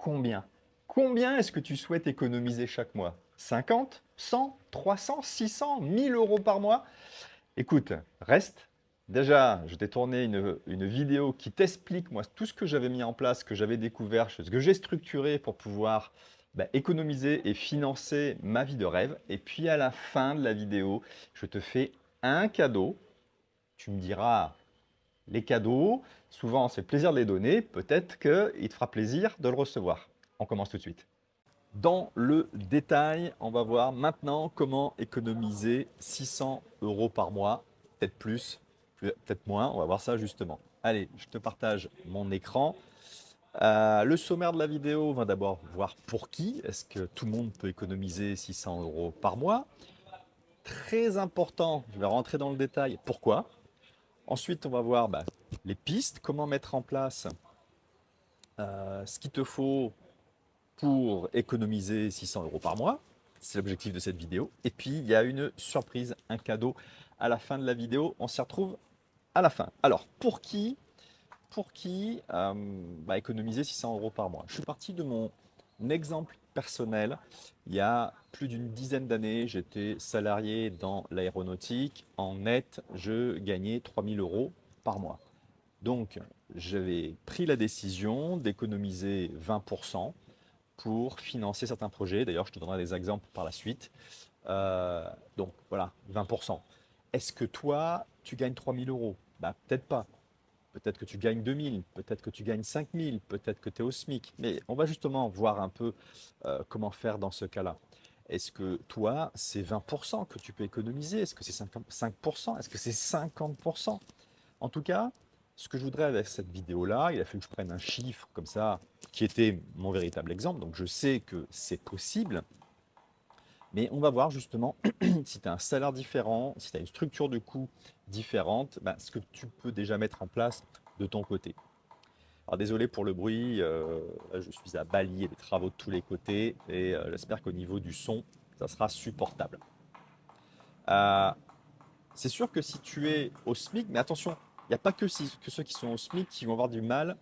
Combien? Combien est-ce que tu souhaites économiser chaque mois? 50, 100, 300, 600, 1000 euros par mois? Écoute, reste. Déjà, je t'ai tourné une vidéo qui t'explique, moi, tout ce que j'avais mis en place, ce que j'avais découvert, ce que j'ai structuré pour pouvoir économiser et financer ma vie de rêve. Et puis, à la fin de la vidéo, je te fais un cadeau. Tu me diras, les cadeaux, souvent, c'est le plaisir de les donner. Peut-être qu'il te fera plaisir de le recevoir. On commence tout de suite. Dans le détail, on va voir maintenant comment économiser 600 euros par mois, peut-être plus, peut-être moins, on va voir ça justement. Allez, je te partage mon écran. Le sommaire de la vidéo, on va d'abord voir pour qui. Est-ce que tout le monde peut économiser 600 euros par mois? Très important, je vais rentrer dans le détail, pourquoi. Ensuite, on va voir les pistes, comment mettre en place ce qu'il te faut pour économiser 600 euros par mois. C'est l'objectif de cette vidéo. Et puis, il y a une surprise, un cadeau à la fin de la vidéo. On s'y retrouve à la fin. Alors, pour qui économiser 600 euros par mois? Je suis parti de mon exemple personnel. Il y a plus d'une dizaine d'années, j'étais salarié dans l'aéronautique. En net, je gagnais 3000 euros par mois. Donc, j'avais pris la décision d'économiser 20% pour financer certains projets. D'ailleurs, je te donnerai des exemples par la suite. Donc voilà, 20%. Est-ce que toi, tu gagnes 3000 euros? Peut-être pas. Peut-être que tu gagnes 2000, peut-être que tu gagnes 5000, peut-être que tu es au SMIC. Mais on va justement voir un peu comment faire dans ce cas-là. Est-ce que toi, c'est 20% que tu peux économiser? Est-ce que c'est 55%? Est-ce que c'est 50%? En tout cas, ce que je voudrais avec cette vidéo-là, il a fallu que je prenne un chiffre comme ça, qui était mon véritable exemple. Donc je sais que c'est possible, mais on va voir justement si tu as un salaire différent, si tu as une structure de coût différente, ce que tu peux déjà mettre en place de ton côté. Alors désolé pour le bruit, là, je suis à balayer les travaux de tous les côtés et j'espère qu'au niveau du son, ça sera supportable. Euh, C'est sûr que si tu es au SMIC, mais attention, il n'y a pas que ceux qui sont au SMIC qui vont avoir du mal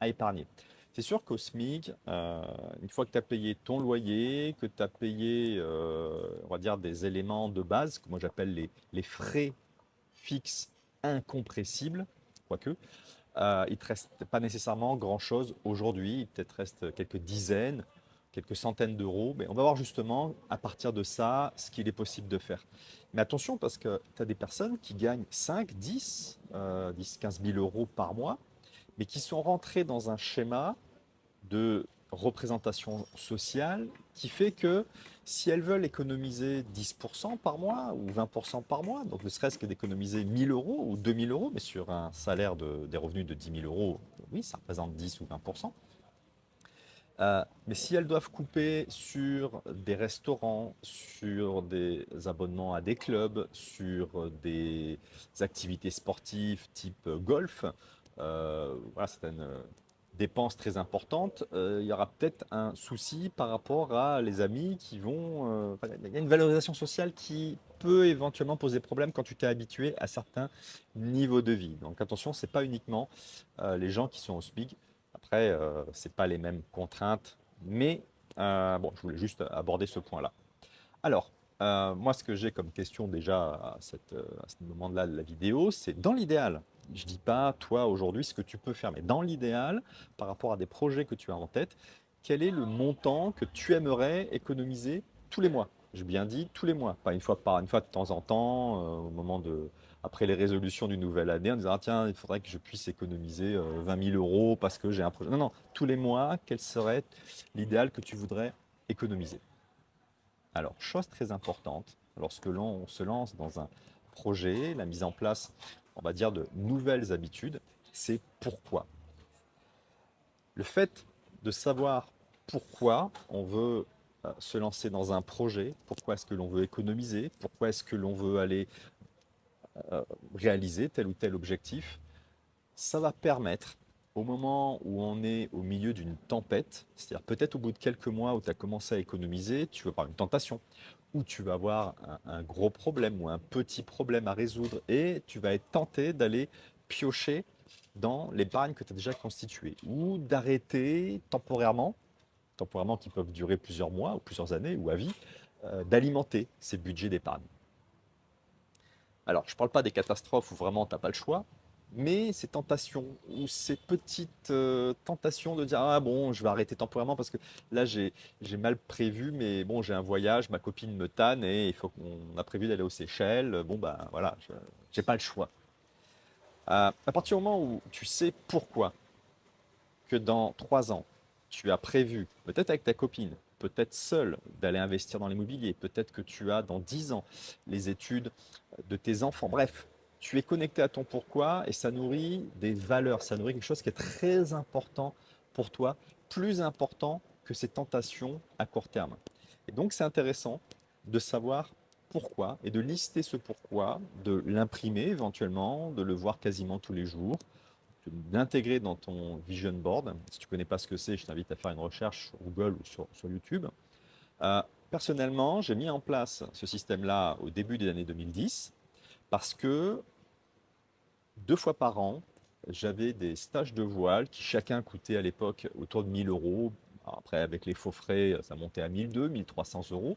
à épargner. C'est sûr qu'au SMIC, une fois que tu as payé ton loyer, que tu as payé, on va dire, des éléments de base, que moi j'appelle les frais fixes incompressibles, quoique, il ne te reste pas nécessairement grand-chose aujourd'hui. Il peut-être reste quelques dizaines, quelques centaines d'euros. Mais on va voir justement à partir de ça ce qu'il est possible de faire. Mais attention parce que tu as des personnes qui gagnent 5, 10, 10, 15 000 euros par mois, mais qui sont rentrées dans un schéma de représentation sociale qui fait que si elles veulent économiser 10% par mois ou 20% par mois, donc ne serait-ce que d'économiser 1000 euros ou 2000 euros, mais sur un salaire des revenus de 10 000 euros, oui, ça représente 10 ou 20%. Mais si elles doivent couper sur des restaurants, sur des abonnements à des clubs, sur des activités sportives type golf, voilà, c'est une dépense très importante. Il y aura peut-être un souci par rapport à les amis qui vont. Il y a une valorisation sociale qui peut éventuellement poser problème quand tu t'es habitué à certains niveaux de vie. Donc attention, c'est pas uniquement les gens qui sont au SMIC. Après, c'est pas les mêmes contraintes, mais bon, je voulais juste aborder ce point-là. Alors, moi, ce que j'ai comme question déjà à ce moment-là de la vidéo, c'est dans l'idéal. Je dis pas, toi, aujourd'hui, ce que tu peux faire, mais dans l'idéal, par rapport à des projets que tu as en tête, quel est le montant que tu aimerais économiser tous les mois? J'ai bien dit tous les mois, pas une fois de temps en temps, au moment de, après les résolutions d'une nouvelle année, en disant, ah, tiens, il faudrait que je puisse économiser 20 000 euros parce que j'ai un projet. Non, non, tous les mois, quel serait l'idéal que tu voudrais économiser? Alors, chose très importante, lorsque l'on se lance dans un projet, la mise en place, on va dire, de nouvelles habitudes, c'est pourquoi. Le fait de savoir pourquoi on veut se lancer dans un projet, pourquoi est-ce que l'on veut économiser, pourquoi est-ce que l'on veut aller réaliser tel ou tel objectif, ça va permettre, au moment où on est au milieu d'une tempête, c'est-à-dire peut-être au bout de quelques mois où tu as commencé à économiser, tu vas par une tentation, où tu vas avoir un gros problème ou un petit problème à résoudre et tu vas être tenté d'aller piocher dans l'épargne que tu as déjà constituée ou d'arrêter temporairement temporairement qui peuvent durer plusieurs mois ou plusieurs années ou à vie, d'alimenter ces budgets d'épargne. Alors, je ne parle pas des catastrophes où vraiment tu n'as pas le choix, mais ces tentations ou ces petites tentations de dire ah bon, je vais arrêter temporairement parce que là j'ai mal prévu, mais bon, j'ai un voyage, ma copine me tanne et il faut qu'on a prévu d'aller aux Seychelles. Bon, ben voilà, je n'ai pas le choix. À partir du moment où tu sais pourquoi, que dans 3 ans, tu as prévu, peut-être avec ta copine, peut-être seul, d'aller investir dans l'immobilier, peut-être que tu as dans 10 ans les études de tes enfants, bref, tu es connecté à ton pourquoi et ça nourrit des valeurs, ça nourrit quelque chose qui est très important pour toi, plus important que ces tentations à court terme. Et donc c'est intéressant de savoir pourquoi et de lister ce pourquoi, de l'imprimer éventuellement, de le voir quasiment tous les jours, de l'intégrer dans ton vision board. Si tu ne connais pas ce que c'est, je t'invite à faire une recherche sur Google ou sur YouTube. Personnellement, j'ai mis en place ce système-là au début des années 2010 parce que 2 fois par an, j'avais des stages de voile qui chacun coûtaient à l'époque autour de 1 000 euros. Après, avec les faux frais, ça montait à 1 200, 1 300 euros.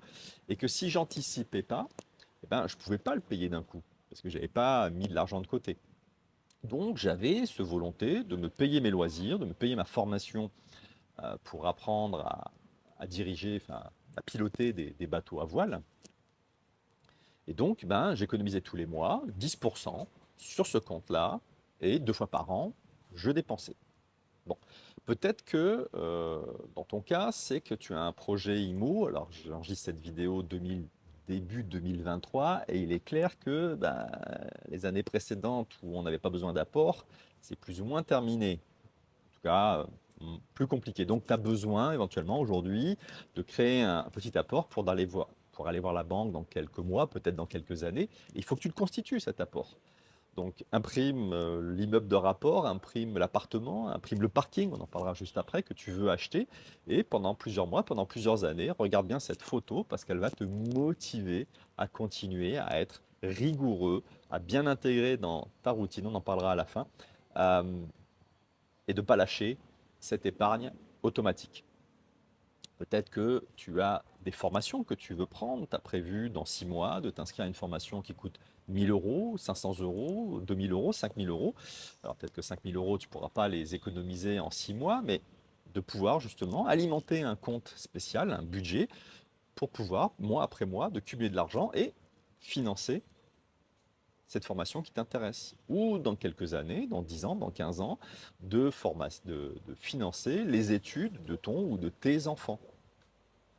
Et que si j'anticipais pas, eh ben, je ne pouvais pas le payer d'un coup parce que je n'avais pas mis de l'argent de côté. Donc j'avais ce volonté de me payer mes loisirs, de me payer ma formation pour apprendre à diriger, enfin, à piloter des bateaux à voile. Et donc, ben, j'économisais tous les mois 10% sur ce compte-là et 2 fois par an, je dépensais. Bon, peut-être que dans ton cas, c'est que tu as un projet IMO. Alors, j'enregistre cette vidéo début 2023 et il est clair que ben, les années précédentes où on n'avait pas besoin d'apport, c'est plus ou moins terminé. En tout cas, plus compliqué. Donc, tu as besoin éventuellement aujourd'hui de créer un petit apport pour aller voir la banque dans quelques mois, peut-être dans quelques années. Et il faut que tu le constitues, cet apport. Donc, imprime l'immeuble de rapport, imprime l'appartement, imprime le parking, on en parlera juste après, que tu veux acheter. Et pendant plusieurs mois, pendant plusieurs années, regarde bien cette photo parce qu'elle va te motiver à continuer, à être rigoureux, à bien intégrer dans ta routine, on en parlera à la fin, euh, et de ne pas lâcher cette épargne automatique. Peut-être que tu as des formations que tu veux prendre. Tu as prévu dans 6 mois de t'inscrire à une formation qui coûte 1 000 euros, 500 euros, 2 000 euros, 5 000 euros. Alors peut-être que 5 000 euros, tu ne pourras pas les économiser en 6 mois, mais de pouvoir justement alimenter un compte spécial, un budget, pour pouvoir, mois après mois, de cumuler de l'argent et financer cette formation qui t'intéresse. Ou dans quelques années, dans 10 ans, dans 15 ans, de financer les études de ton ou de tes enfants.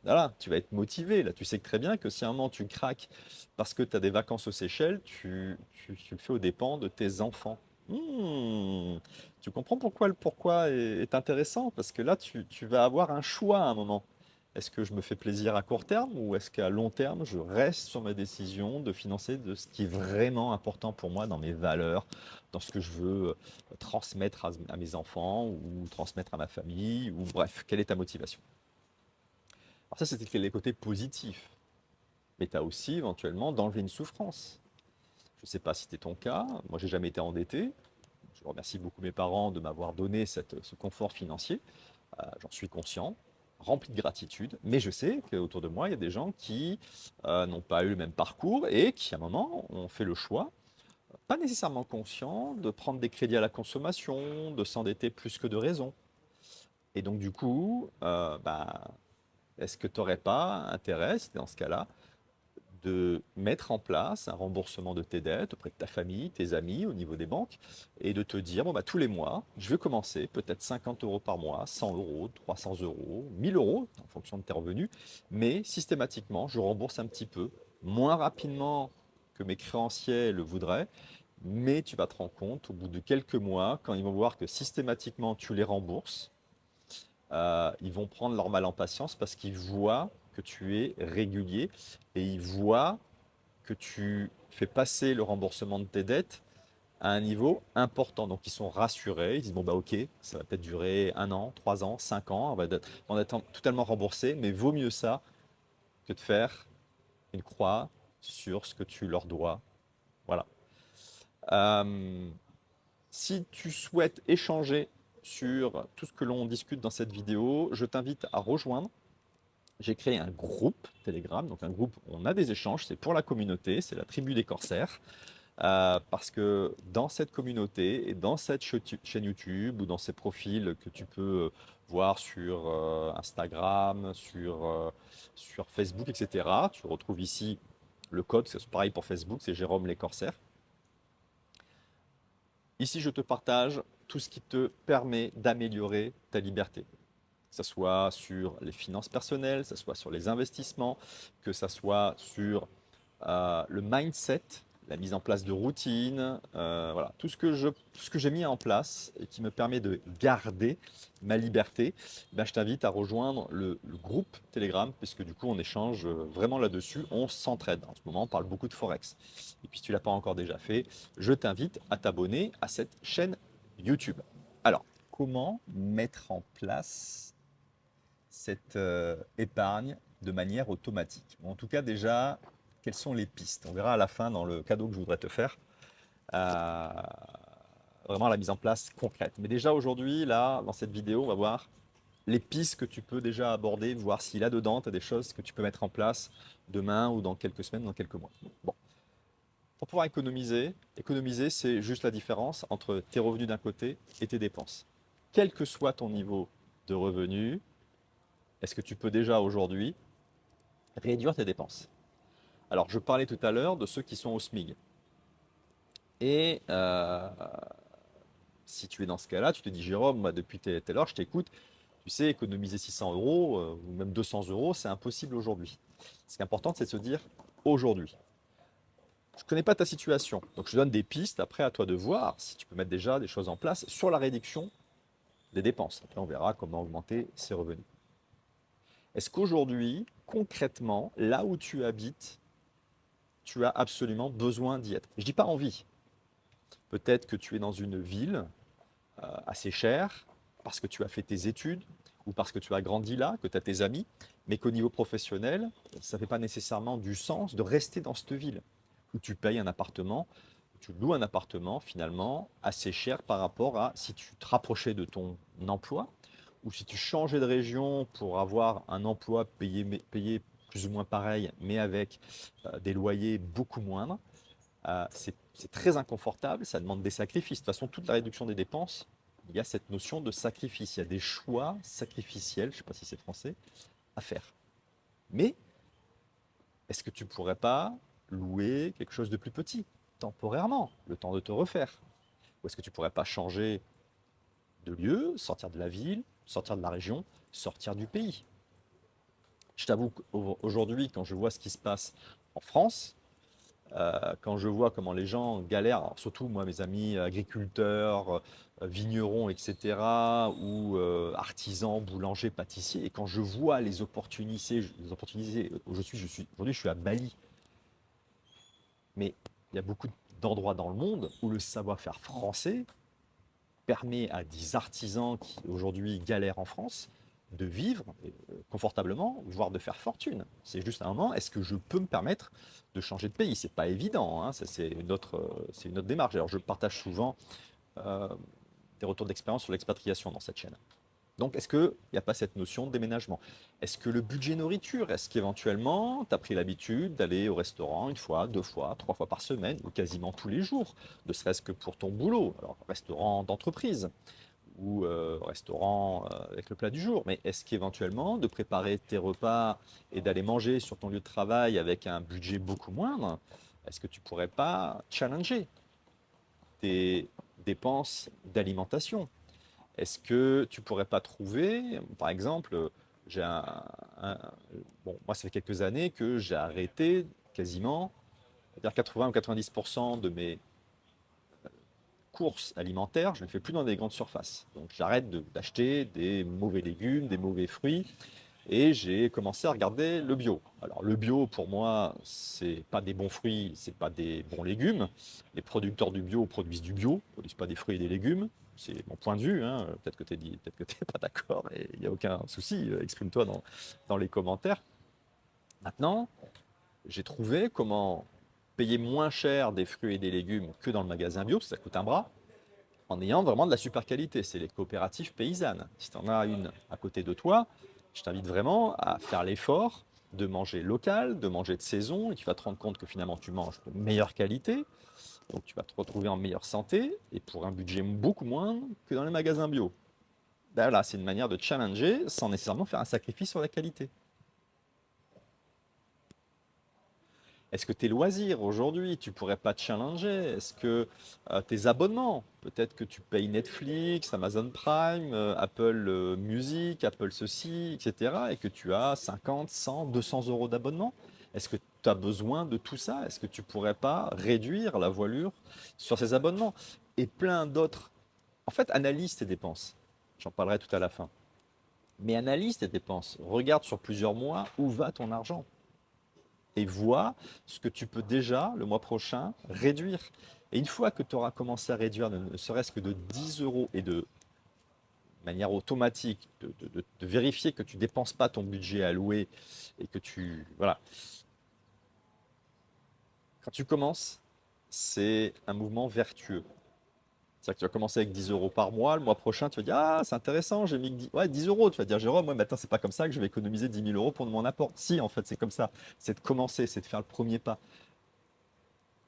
Voilà, tu vas être motivé. Là, tu sais très bien que si à un moment tu craques parce que tu as des vacances aux Seychelles, tu le fais aux dépens de tes enfants. Tu comprends pourquoi le pourquoi est intéressant? Parce que là, tu vas avoir un choix à un moment. Est-ce que je me fais plaisir à court terme ou est-ce qu'à long terme, je reste sur ma décision de financer de ce qui est vraiment important pour moi dans mes valeurs, dans ce que je veux transmettre à mes enfants ou transmettre à ma famille, ou bref, quelle est ta motivation? Alors ça, c'était les côtés positifs. Mais tu as aussi éventuellement d'enlever une souffrance. Je ne sais pas si c'était ton cas. Moi, j'ai jamais été endetté. Je remercie beaucoup mes parents de m'avoir donné ce confort financier. J'en suis conscient, rempli de gratitude. Mais je sais qu'autour de moi, il y a des gens qui n'ont pas eu le même parcours et qui, à un moment, ont fait le choix, pas nécessairement conscient, de prendre des crédits à la consommation, de s'endetter plus que de raison. Et donc, du coup, est-ce que tu n'aurais pas intérêt, si dans ce cas-là, de mettre en place un remboursement de tes dettes auprès de ta famille, tes amis, au niveau des banques, et de te dire, bon, bah, tous les mois, je vais commencer peut-être 50 euros par mois, 100 euros, 300 euros, 1000 euros, en fonction de tes revenus, mais systématiquement, je rembourse un petit peu, moins rapidement que mes créanciers le voudraient, mais tu vas te rendre compte au bout de quelques mois, quand ils vont voir que systématiquement tu les rembourses, ils vont prendre leur mal en patience parce qu'ils voient que tu es régulier et ils voient que tu fais passer le remboursement de tes dettes à un niveau important. Donc ils sont rassurés, ils disent bon bah ok, ça va peut-être durer 1 an, 3 ans, 5 ans, on va être totalement remboursé, mais vaut mieux ça que de faire une croix sur ce que tu leur dois. Voilà. Si tu souhaites échanger sur tout ce que l'on discute dans cette vidéo, je t'invite à rejoindre. J'ai créé un groupe Telegram, donc un groupe où on a des échanges, c'est pour la communauté, c'est la tribu des corsaires. Parce que dans cette communauté et dans cette chaîne YouTube ou dans ces profils que tu peux voir sur Instagram, sur Facebook, etc., tu retrouves ici le code, c'est pareil pour Facebook, c'est Jérôme Les Corsaires. Ici, je te partage tout ce qui te permet d'améliorer ta liberté. Que ce soit sur les finances personnelles, que ce soit sur les investissements, que ce soit sur le mindset, la mise en place de routines, voilà, tout ce que j'ai mis en place et qui me permet de garder ma liberté, ben, je t'invite à rejoindre le groupe Telegram, puisque du coup on échange vraiment là-dessus, on s'entraide. En ce moment, on parle beaucoup de Forex. Et puis si tu ne l'as pas encore déjà fait, je t'invite à t'abonner à cette chaîne YouTube. Alors, comment mettre en place cette épargne de manière automatique? En tout cas, déjà, quelles sont les pistes? On verra à la fin dans le cadeau que je voudrais te faire, euh, vraiment la mise en place concrète. Mais déjà aujourd'hui, là, dans cette vidéo, on va voir les pistes que tu peux déjà aborder, voir si là-dedans, tu as des choses que tu peux mettre en place demain ou dans quelques semaines, dans quelques mois. Bon. Pour pouvoir économiser, c'est juste la différence entre tes revenus d'un côté et tes dépenses. Quel que soit ton niveau de revenu, est-ce que tu peux déjà aujourd'hui réduire tes dépenses? Alors, je parlais tout à l'heure de ceux qui sont au SMIG. Et si tu es dans ce cas-là, tu te dis, Jérôme, moi, depuis telle heure, je t'écoute, tu sais, économiser 600 euros ou même 200 euros, c'est impossible aujourd'hui. Ce qui est important, c'est de se dire aujourd'hui. Je ne connais pas ta situation, donc je te donne des pistes. Après, à toi de voir si tu peux mettre déjà des choses en place sur la réduction des dépenses. Après, on verra comment augmenter ses revenus. Est-ce qu'aujourd'hui, concrètement, là où tu habites, tu as absolument besoin d'y être? Je ne dis pas envie. Peut-être que tu es dans une ville assez chère parce que tu as fait tes études ou parce que tu as grandi là, que tu as tes amis, mais qu'au niveau professionnel, ça ne fait pas nécessairement du sens de rester dans cette ville où tu payes un appartement, où tu loues un appartement finalement assez cher par rapport à si tu te rapprochais de ton emploi ou si tu changeais de région pour avoir un emploi payé plus ou moins pareil, mais avec des loyers beaucoup moindres. C'est très inconfortable, ça demande des sacrifices. De toute façon, toute la réduction des dépenses, il y a cette notion de sacrifice. Il y a des choix sacrificiels, je ne sais pas si c'est français, à faire. Mais est-ce que tu ne pourrais pas louer quelque chose de plus petit, temporairement, le temps de te refaire? Ou est-ce que tu ne pourrais pas changer de lieu, sortir de la ville, sortir de la région, sortir du pays? Je t'avoue qu'aujourd'hui, quand je vois ce qui se passe en France, quand je vois comment les gens galèrent, alors surtout moi, mes amis agriculteurs, vignerons, etc., ou artisans, boulangers, pâtissiers, et quand je vois les opportunités où aujourd'hui, je suis à Bali, mais il y a beaucoup d'endroits dans le monde où le savoir-faire français permet à des artisans qui aujourd'hui galèrent en France de vivre confortablement, voire de faire fortune. C'est juste un moment, est-ce que je peux me permettre de changer de pays? C'est pas évident, hein, c'est une autre démarche. Alors je partage souvent euh, des retours d'expérience sur l'expatriation dans cette chaîne. Donc, est-ce qu'il n'y a pas cette notion de déménagement? Est-ce que le budget nourriture, est-ce qu'éventuellement, tu as pris l'habitude d'aller au restaurant une fois, deux fois, trois fois par semaine, ou quasiment tous les jours, ne serait-ce que pour ton boulot? Alors, restaurant d'entreprise ou restaurant avec le plat du jour, mais est-ce qu'éventuellement, de préparer tes repas et d'aller manger sur ton lieu de travail avec un budget beaucoup moindre, est-ce que tu pourrais pas challenger tes dépenses d'alimentation? Est-ce que tu pourrais pas trouver, par exemple, j'ai bon, moi ça fait quelques années que j'ai arrêté quasiment, c'est-à-dire 80 ou 90% de mes courses alimentaires, je ne les fais plus dans des grandes surfaces. Donc j'arrête d'acheter des mauvais légumes, des mauvais fruits, et j'ai commencé à regarder le bio. Alors le bio pour moi, c'est pas des bons fruits, c'est pas des bons légumes. Les producteurs du bio produisent du bio, ne produisent pas des fruits et des légumes. C'est mon point de vue, hein. Peut-être que tu n'es pas d'accord, et il n'y a aucun souci, exprime-toi dans les commentaires. Maintenant, j'ai trouvé comment payer moins cher des fruits et des légumes que dans le magasin bio, parce que ça coûte un bras, en ayant vraiment de la super qualité. C'est les coopératives paysannes. Si tu en as une à côté de toi, je t'invite vraiment à faire l'effort de manger local, de manger de saison, et tu vas te rendre compte que finalement tu manges de meilleure qualité, donc tu vas te retrouver en meilleure santé, et pour un budget beaucoup moins que dans les magasins bio. Ben voilà, c'est une manière de challenger sans nécessairement faire un sacrifice sur la qualité. Est-ce que tes loisirs aujourd'hui, tu pourrais pas te challenger? Est-ce que tes abonnements, peut-être que tu payes Netflix, Amazon Prime, Apple Music, Apple ceci, etc., et que tu as 50, 100, 200 euros d'abonnement? Est-ce que tu as besoin de tout ça? Est-ce que tu pourrais pas réduire la voilure sur ces abonnements? Et plein d'autres. En fait, analyse tes dépenses. J'en parlerai tout à la fin. Mais analyse tes dépenses. Regarde sur plusieurs mois où va ton argent et vois ce que tu peux déjà, le mois prochain, réduire. Et une fois que tu auras commencé à réduire ne serait-ce que de 10 euros et de manière automatique, de vérifier que tu ne dépenses pas ton budget alloué et que tu... Voilà. Quand tu commences, c'est un mouvement vertueux. C'est-à-dire que tu vas commencer avec 10 euros par mois, le mois prochain, tu vas dire, ah, c'est intéressant, j'ai mis 10, ouais, 10 euros. Tu vas dire, Jérôme, ouais, maintenant, c'est pas comme ça que je vais économiser 10 000 euros pour mon apport. Si, en fait, c'est comme ça. C'est de commencer, c'est de faire le premier pas.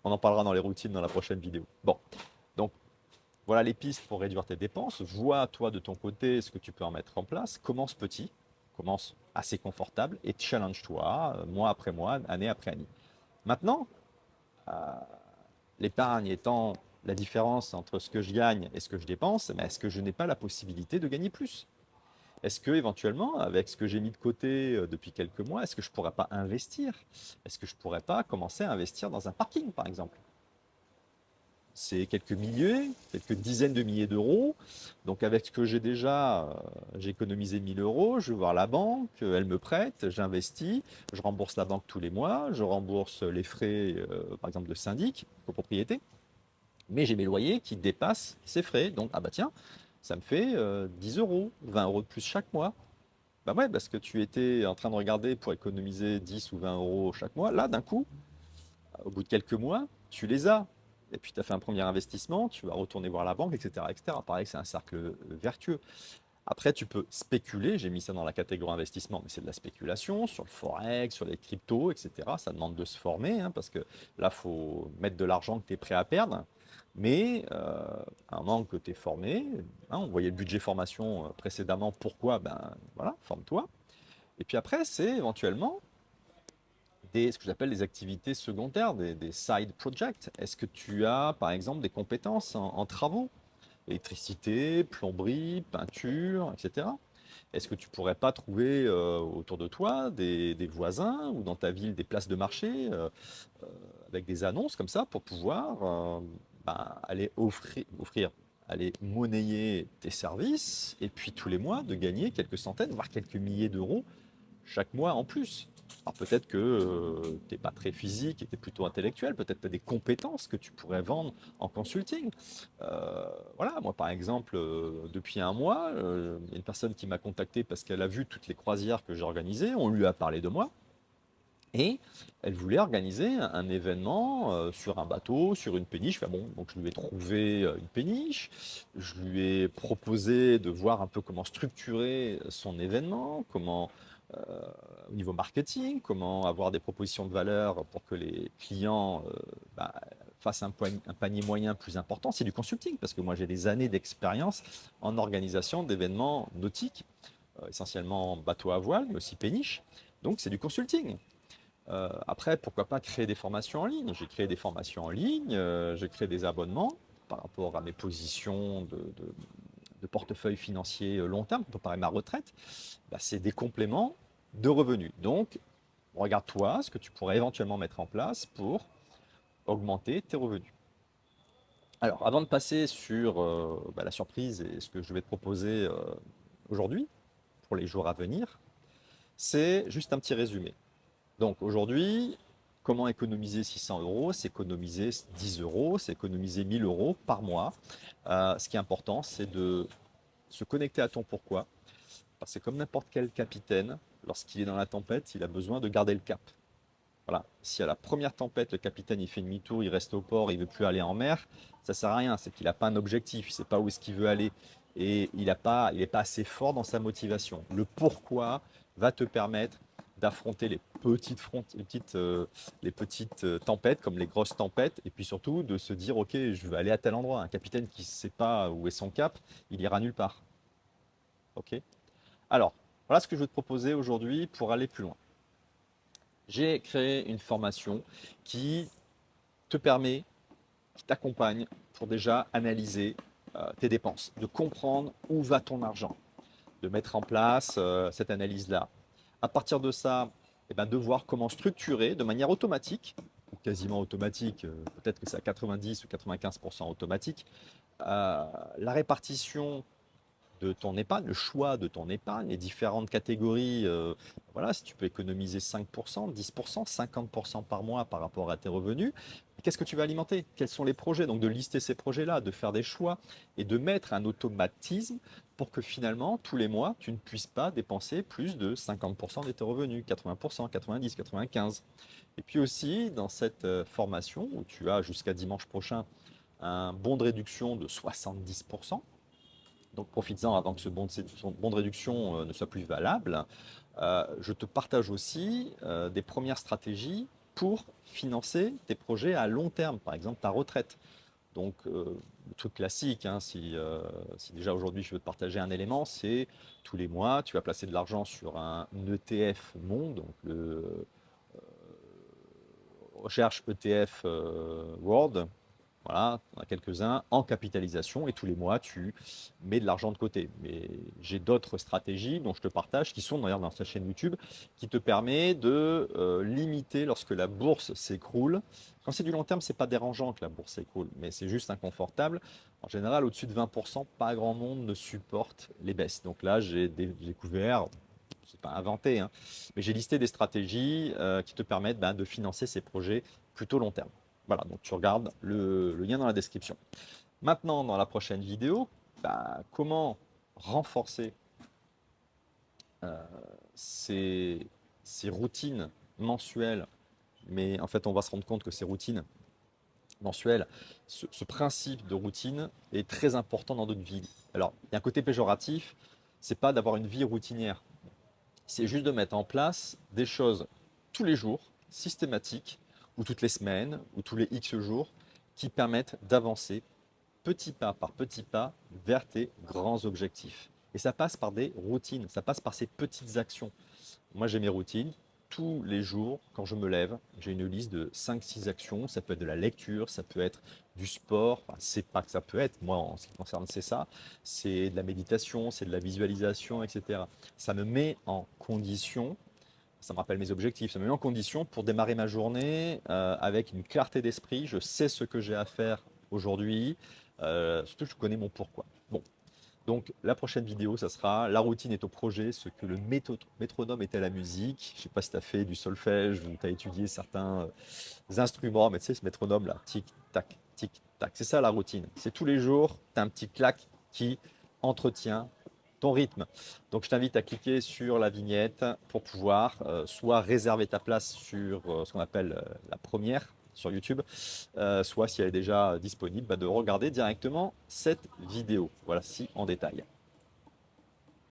On en parlera dans les routines dans la prochaine vidéo. Bon, donc voilà les pistes pour réduire tes dépenses. Vois toi de ton côté ce que tu peux en mettre en place. Commence petit, commence assez confortable et challenge-toi mois après mois, année après année. Maintenant, euh, l'épargne étant la différence entre ce que je gagne et ce que je dépense, mais est-ce que je n'ai pas la possibilité de gagner plus? Est-ce que éventuellement, avec ce que j'ai mis de côté depuis quelques mois, est-ce que je ne pourrais pas investir? Est-ce que je ne pourrais pas commencer à investir dans un parking, par exemple? C'est quelques milliers, quelques dizaines de milliers d'euros. Donc avec ce que j'ai déjà, j'ai économisé 1000 euros, je vais voir la banque, elle me prête, j'investis, je rembourse la banque tous les mois, je rembourse les frais, par exemple, de syndic, copropriété, mais j'ai mes loyers qui dépassent ces frais. Donc, ah bah tiens, ça me fait 10 euros, 20 euros de plus chaque mois. Bah ouais, parce que tu étais en train de regarder pour économiser 10 ou 20 euros chaque mois. Là, d'un coup, au bout de quelques mois, tu les as. Et puis tu as fait un premier investissement, tu vas retourner voir la banque, etc. etc. Pareil, c'est un cercle vertueux. Après, tu peux spéculer, j'ai mis ça dans la catégorie investissement, mais c'est de la spéculation sur le forex, sur les cryptos, etc. Ça demande de se former, hein, parce que là, il faut mettre de l'argent que tu es prêt à perdre. Mais à un moment que tu es formé, hein, on voyait le budget formation précédemment, pourquoi? Ben voilà, forme-toi. Et puis après, c'est éventuellement ce que j'appelle des activités secondaires, des side projects. Est-ce que tu as, par exemple, des compétences en travaux? Électricité, plomberie, peinture, etc. Est-ce que tu pourrais pas trouver autour de toi des voisins ou dans ta ville des places de marché avec des annonces comme ça pour pouvoir aller offrir, aller monnayer tes services et puis tous les mois de gagner quelques centaines, voire quelques milliers d'euros chaque mois en plus. Alors peut-être que tu n'es pas très physique et tu es plutôt intellectuel, peut-être que tu as des compétences que tu pourrais vendre en consulting. Voilà, moi par exemple, depuis un mois, il y a une personne qui m'a contacté parce qu'elle a vu toutes les croisières que j'ai organisées, on lui a parlé de moi, et elle voulait organiser un événement sur un bateau, sur une péniche. Enfin bon, donc je lui ai trouvé une péniche, je lui ai proposé de voir un peu comment structurer son événement, comment au niveau marketing, comment avoir des propositions de valeur pour que les clients fassent un panier moyen plus important. C'est du consulting, parce que moi j'ai des années d'expérience en organisation d'événements nautiques, essentiellement bateaux à voile, mais aussi péniche. Donc c'est du consulting. Après, pourquoi pas créer des formations en ligne? J'ai créé des formations en ligne, j'ai créé des abonnements par rapport à mes positions de portefeuille financier long terme pour préparer ma retraite. Bah, c'est des compléments de revenus. Donc, regarde-toi ce que tu pourrais éventuellement mettre en place pour augmenter tes revenus. Alors, avant de passer sur la surprise et ce que je vais te proposer aujourd'hui, pour les jours à venir, c'est juste un petit résumé. Donc aujourd'hui, comment économiser 600 euros? C'est économiser 10 euros, c'est économiser 1000 euros par mois. Ce qui est important, c'est de se connecter à ton pourquoi. Parce que comme n'importe quel capitaine, lorsqu'il est dans la tempête, il a besoin de garder le cap. Voilà. Si à la première tempête, le capitaine il fait demi-tour, il reste au port, il veut plus aller en mer, ça sert à rien. C'est qu'il n'a pas un objectif, il ne sait pas où est-ce qu'il veut aller et il n'est pas assez fort dans sa motivation. Le pourquoi va te permettre d'affronter les petites tempêtes comme les grosses tempêtes et puis surtout de se dire ok je veux aller à tel endroit. Un capitaine qui ne sait pas où est son cap, il ira nulle part. Ok. Alors voilà ce que je veux te proposer aujourd'hui pour aller plus loin. J'ai créé une formation qui te permet, qui t'accompagne pour déjà analyser tes dépenses, de comprendre où va ton argent, de mettre en place cette analyse-là. À partir de ça, eh ben, de voir comment structurer de manière automatique, ou quasiment automatique, peut-être que c'est à 90 ou 95% automatique, la répartition de ton épargne, le choix de ton épargne, les différentes catégories. Voilà, si tu peux économiser 5%, 10%, 50% par mois par rapport à tes revenus, qu'est-ce que tu vas alimenter? Quels sont les projets? Donc de lister ces projets-là, de faire des choix et de mettre un automatisme pour que finalement, tous les mois, tu ne puisses pas dépenser plus de 50% de tes revenus, 80%, 90, 95. Et puis aussi, dans cette formation où tu as jusqu'à dimanche prochain un bon de réduction de 70%, donc profites-en avant que ce bon de réduction ne soit plus valable. Je te partage aussi des premières stratégies pour financer tes projets à long terme, par exemple ta retraite. Donc le truc classique, hein, si déjà aujourd'hui je veux te partager un élément, c'est tous les mois tu vas placer de l'argent sur un ETF Monde, donc le recherche ETF World. Voilà, on a quelques-uns en capitalisation et tous les mois, tu mets de l'argent de côté. Mais j'ai d'autres stratégies dont je te partage, qui sont d'ailleurs dans sa chaîne YouTube, qui te permet de limiter lorsque la bourse s'écroule. Quand c'est du long terme, c'est pas dérangeant que la bourse s'écroule, mais c'est juste inconfortable. En général, au-dessus de 20%, pas grand monde ne supporte les baisses. Donc là, j'ai découvert, c'est pas inventé, hein, mais j'ai listé des stratégies qui te permettent de financer ces projets plutôt long terme. Voilà, donc tu regardes le lien dans la description. Maintenant, dans la prochaine vidéo, comment renforcer euh, ces, ces routines mensuelles, mais en fait, on va se rendre compte que ces routines mensuelles, ce principe de routine est très important dans notre vie. Alors, il y a un côté péjoratif, c'est pas d'avoir une vie routinière, c'est juste de mettre en place des choses tous les jours, systématiques, ou toutes les semaines, ou tous les X jours, qui permettent d'avancer petit pas par petit pas vers tes grands objectifs. Et ça passe par des routines, ça passe par ces petites actions. Moi, j'ai mes routines. Tous les jours, quand je me lève, j'ai une liste de 5-6 actions. Ça peut être de la lecture, ça peut être du sport. Enfin, c'est pas que ça peut être. Moi, en ce qui concerne, c'est ça. C'est de la méditation, c'est de la visualisation, etc. Ça me met en condition, ça me rappelle mes objectifs, ça me met en condition pour démarrer ma journée avec une clarté d'esprit. Je sais ce que j'ai à faire aujourd'hui. Surtout, je connais mon pourquoi. Bon, donc la prochaine vidéo, ça sera la routine est au projet, ce que le métronome est à la musique. Je ne sais pas si tu as fait du solfège ou tu as étudié certains instruments, mais tu sais, ce métronome là, tic-tac, tic-tac, c'est ça la routine. C'est tous les jours, tu as un petit clac qui entretient ton rythme. Donc je t'invite à cliquer sur la vignette pour pouvoir soit réserver ta place sur ce qu'on appelle la première sur YouTube, soit si elle est déjà disponible, de regarder directement cette vidéo. Voilà, si en détail.